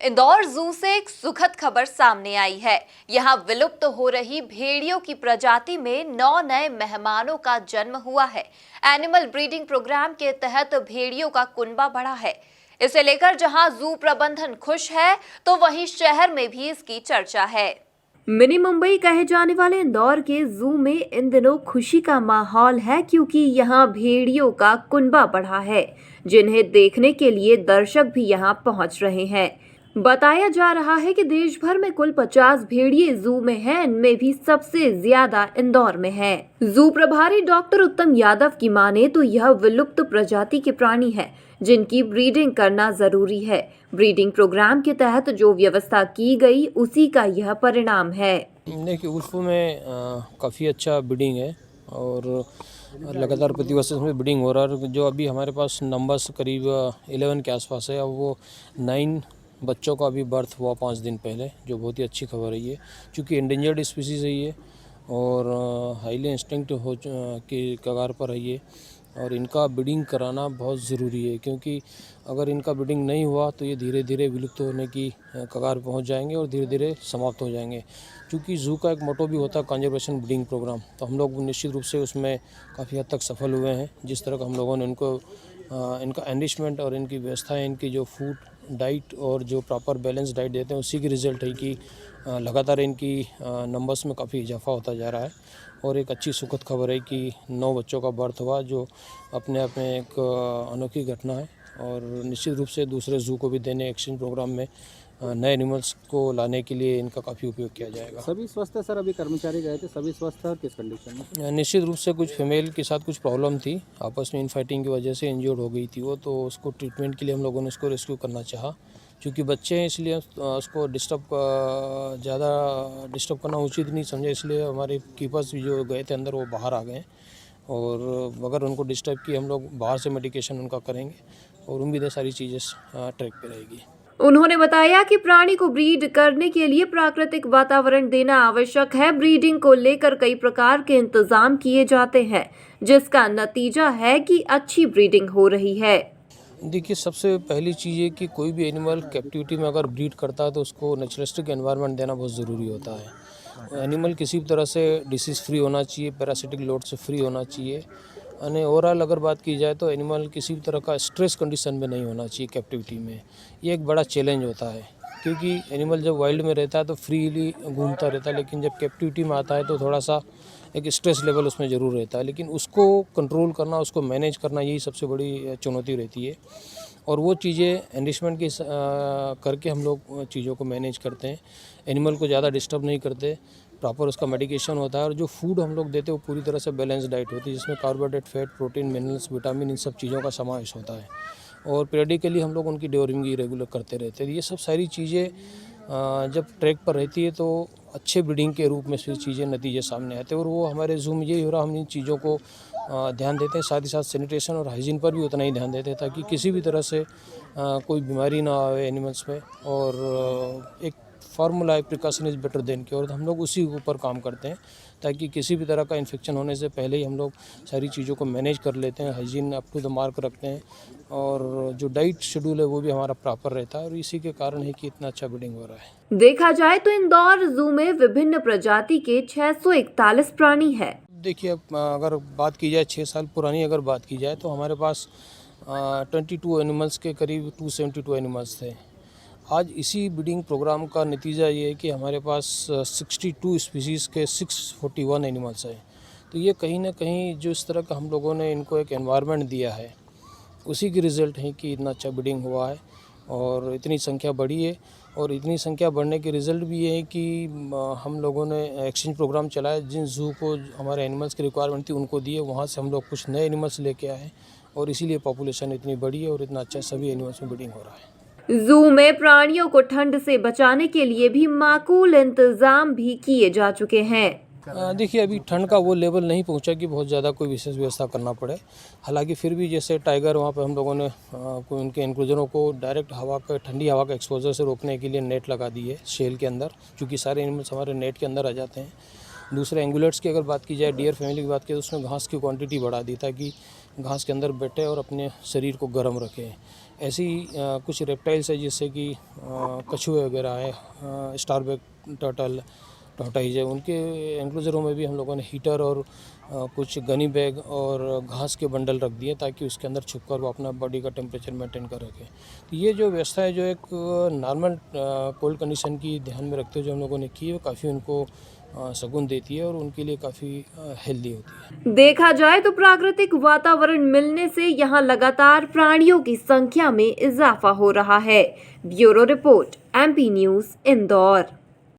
इंदौर जू से एक सुखद खबर सामने आई है। यहाँ विलुप्त हो रही भेड़ियों की प्रजाति में 9 नए मेहमानों का जन्म हुआ है। एनिमल ब्रीडिंग प्रोग्राम के तहत भेड़ियों का कुनबा बढ़ा है। इसे लेकर जहाँ जू प्रबंधन खुश है, तो वहीं शहर में भी इसकी चर्चा है। मिनी मुंबई कहे जाने वाले इंदौर के जू में इन दिनों खुशी का माहौल है, क्योंकि यहाँ भेड़ियों का कुनबा बढ़ा है, जिन्हें देखने के लिए दर्शक भी यहाँ पहुँच रहे हैं। बताया जा रहा है कि देश भर में कुल 50 भेड़िए जू में हैं, इनमें भी सबसे ज्यादा इंदौर में है। जू प्रभारी डॉक्टर उत्तम यादव की माने तो यह विलुप्त प्रजाति के प्राणी है, जिनकी ब्रीडिंग करना जरूरी है। ब्रीडिंग प्रोग्राम के तहत जो व्यवस्था की गई, उसी का यह परिणाम है। देखिए, उल्फू में काफ़ी अच्छा ब्रीडिंग है और लगातार प्रतिवर्ष इसमें ब्रीडिंग हो रहा है। जो अभी हमारे पास नंबर्स करीब 11 के आसपास है। अब वो 9 बच्चों का अभी बर्थ हुआ 5 दिन पहले, जो बहुत ही अच्छी खबर है ये, क्योंकि इंडेंजर्ड स्पीसीज़ है ये और हाईली इंस्टिंक्ट हो की कगार पर है ये, और इनका ब्रीडिंग कराना बहुत ज़रूरी है, क्योंकि अगर इनका ब्रीडिंग नहीं हुआ तो ये धीरे धीरे विलुप्त होने की कगार पहुंच जाएंगे और धीरे धीरे समाप्त हो जाएंगे। क्योंकि जू का एक मोटो भी होता है कंजर्वेशन ब्रीडिंग प्रोग्राम, तो हम लोग निश्चित रूप से उसमें काफ़ी हद तक सफल हुए हैं। जिस तरह का हम लोगों ने इनका एनरिचमेंट और इनकी व्यवस्थाएँ, इनकी जो फूड डाइट और जो प्रॉपर बैलेंस डाइट देते हैं, उसी की रिज़ल्ट है कि लगातार इनकी नंबर्स में काफ़ी इजाफा होता जा रहा है। और एक अच्छी सुखद खबर है कि 9 बच्चों का बर्थ हुआ, जो अपने आप में एक अनोखी घटना है और निश्चित रूप से दूसरे जू को भी देने एक्सचेंज प्रोग्राम में नए एनिमल्स को लाने के लिए इनका काफ़ी उपयोग किया जाएगा। सभी स्वस्थ है सर? अभी कर्मचारी गए थे, सभी स्वस्थ है और किस कंडीशन में? निश्चित रूप से कुछ फीमेल के साथ कुछ प्रॉब्लम थी, आपस में इनफाइटिंग की वजह से इंजर्ड हो गई थी वो, तो उसको ट्रीटमेंट के लिए हम लोगों ने उसको रेस्क्यू करना चाहा। क्योंकि बच्चे हैं इसलिए उसको ज़्यादा डिस्टर्ब करना उचित नहीं समझा, इसलिए हमारे कीपर्स भी जो गए थे अंदर, वो बाहर आ गए और अगर उनको डिस्टर्ब किए हम लोग बाहर से मेडिकेशन उनका करेंगे और उम्मीद है सारी चीज़ें ट्रैक पे रहेगी। उन्होंने बताया कि प्राणी को ब्रीड करने के लिए प्राकृतिक वातावरण देना आवश्यक है। ब्रीडिंग को लेकर कई प्रकार के इंतजाम किए जाते हैं, जिसका नतीजा है कि अच्छी ब्रीडिंग हो रही है। देखिए, सबसे पहली चीज़ है कि कोई भी एनिमल कैप्टिविटी में अगर ब्रीड करता है तो उसको नेचुरलिस्टिक एनवायरनमेंट देना बहुत ज़रूरी होता है। एनिमल किसी भी तरह से डिसीज़ फ्री होना चाहिए, पैरासिटिक लोड से फ्री होना चाहिए। यानी ओवरऑल अगर बात की जाए तो एनिमल किसी भी तरह का स्ट्रेस कंडीशन में नहीं होना चाहिए कैप्टिविटी में। ये एक बड़ा चैलेंज होता है, क्योंकि एनिमल जब वाइल्ड में रहता है तो फ्रीली घूमता रहता है, लेकिन जब कैप्टिविटी में आता है तो थोड़ा सा एक स्ट्रेस लेवल उसमें ज़रूर रहता है। लेकिन उसको कंट्रोल करना, उसको मैनेज करना, यही सबसे बड़ी चुनौती रहती है। और वो चीज़ें एनरिचमेंट की करके हम लोग चीज़ों को मैनेज करते हैं। एनिमल को ज़्यादा डिस्टर्ब नहीं करते, प्रॉपर उसका मेडिकेशन होता है और जो फूड हम लोग देते हैं वो पूरी तरह से बैलेंस डाइट होती है, जिसमें carbohydrate, fat, protein, minerals, vitamin, इन सब चीज़ों का समावेश होता है। और पीरियडिकली हम लोग उनकी ड्योरिंग रेगुलर करते रहते हैं। ये सब सारी चीज़ें जब ट्रैक पर रहती है तो अच्छे ब्रीडिंग के रूप में फिर चीज़ें नतीजे सामने आते हैं। और वो हमारे जू में यही हो रहा, हम इन चीज़ों को ध्यान देते हैं, साथ ही साथ सैनिटेशन और हाइजीन पर भी उतना ही ध्यान देते हैं, ताकि किसी भी तरह से कोई बीमारी ना आए एनिमल्स में। और एक फार्मूला है, precaution is better than cure, हम लोग उसी के ऊपर काम करते हैं, ताकि किसी भी तरह का इन्फेक्शन होने से पहले ही हम लोग सारी चीज़ों को मैनेज कर लेते हैं, hygiene up to the mark रखते हैं और जो डाइट शेड्यूल है वो भी हमारा प्रॉपर रहता है, और इसी के कारण है कि इतना अच्छा ब्रीडिंग हो रहा है। देखा जाए तो इंदौर जू में विभिन्न प्रजाति के 641 प्राणी है। देखिए, अगर बात की जाए 6 साल पुरानी अगर बात की जाए तो हमारे पास 22 एनिमल्स के करीब 272 एनिमल्स थे। आज इसी ब्रीडिंग प्रोग्राम का नतीजा ये है कि हमारे पास 62 स्पीसीज़ के 641 एनिमल्स हैं। तो ये कहीं ना कहीं जो इस तरह का हम लोगों ने इनको एक एनवायरनमेंट दिया है, उसी की रिज़ल्ट है कि इतना अच्छा ब्रीडिंग हुआ है और इतनी संख्या बढ़ी है। और इतनी संख्या बढ़ने के रिज़ल्ट भी ये है कि हम लोगों ने एक्सचेंज प्रोग्राम चलाया, जिन जू को हमारे एनिमल्स की रिक्वायरमेंट थी उनको दिए, वहाँ से हम लोग कुछ नए एनिमल्स लेके आए और इसीलिए पॉपुलेशन इतनी बड़ी है और इतना अच्छा सभी एनिमल्स में ब्रीडिंग हो रहा है। जू में प्राणियों को ठंड से बचाने के लिए भी माकूल इंतजाम भी किए जा चुके हैं। देखिए, अभी ठंड का वो लेवल नहीं पहुंचा कि बहुत ज़्यादा कोई विशेष व्यवस्था करना पड़े। हालांकि फिर भी जैसे टाइगर, वहाँ पे हम लोगों ने उनके इंक्लूजनों को डायरेक्ट ठंडी हवा का एक्सपोजर से रोकने के लिए नेट लगा दी है शेल के अंदर, क्योंकि सारे एनिमल्स हमारे नेट के अंदर आ जाते हैं। दूसरे एंगुलेट्स की अगर बात की जाए, डियर फैमिली की बात की, तो उसमें घास की क्वांटिटी बढ़ा दी ताकि घास के अंदर बैठे और अपने शरीर को गर्म रखें। ऐसी कुछ रेप्टाइल्स है जैसे कि कछुए वगैरह है, स्टारबैक टर्टल, टॉर्टाइज है, उनके एंक्लोजरों में भी हम लोगों ने हीटर और कुछ गनी बैग और घास के बंडल रख दिए ताकि उसके अंदर छुपकर वो अपना बॉडी का टेम्परेचर मेंटेन कर रखें। तो ये जो व्यवस्था है जो एक नॉर्मल कोल्ड कंडीशन की ध्यान में रखते हुए जो हम लोगों ने की है, वो काफ़ी उनको सुकून देती है और उनके लिए काफ़ी हेल्दी होती है। देखा जाए तो प्राकृतिक वातावरण मिलने से यहाँ लगातार प्राणियों की संख्या में इजाफा हो रहा है। Bureau report, MP news, Indore.